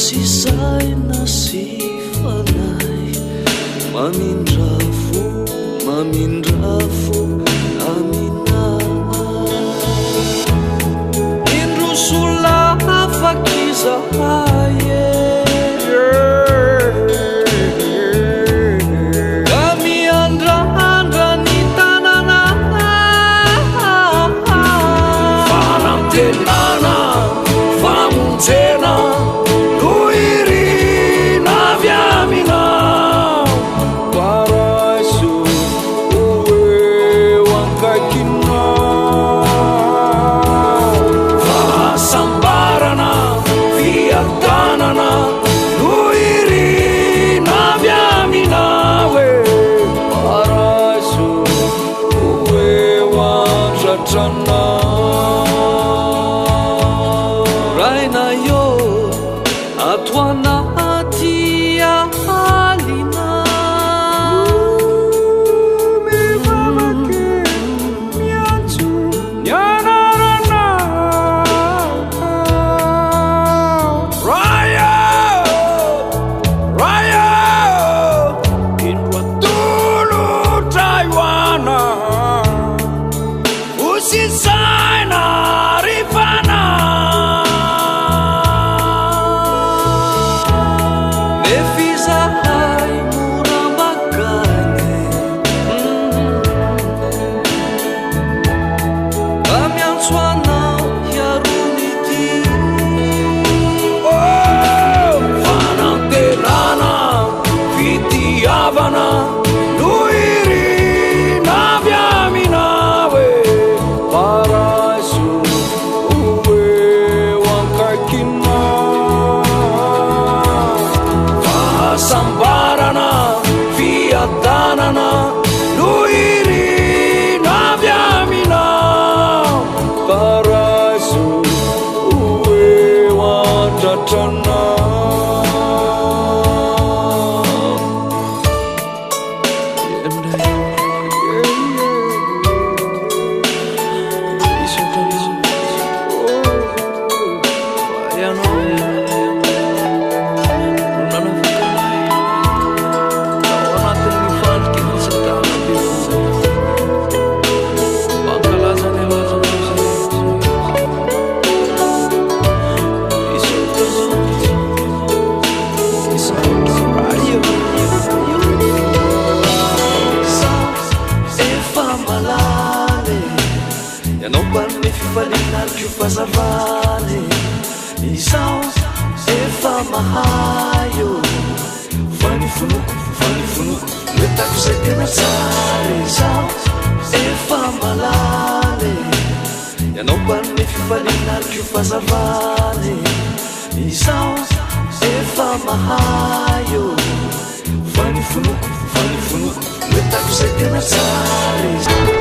sisaina sy falay mamindrafo amina indrosola afakizahaye ka miandrandra ny tanana fanamtenana famonjena no irina avy amina paraiso oeo ankakina fahasambarana fiadanana no irina avy amina oe paraiso oeo antratrana raina io ato anaty alina mivavake miantso ny anarana raya indro atolotra ioana osisaina rifana nefizahay moramakane ka miantso anao hiaronity fanantenana fitiavana no irina avy amina oe paraiso oeo ankakina fahasambarana fiadanana no irina avy amina paraiso oeo antratrana ianao mpanome fifalinariko io fazavany izao efa mahayo vanifonoko metako zay tena tsara izao efa malale ianao mpanome fifalinariko io fazavany izao efa mahayo vanifonoko metako zay tena tsara izao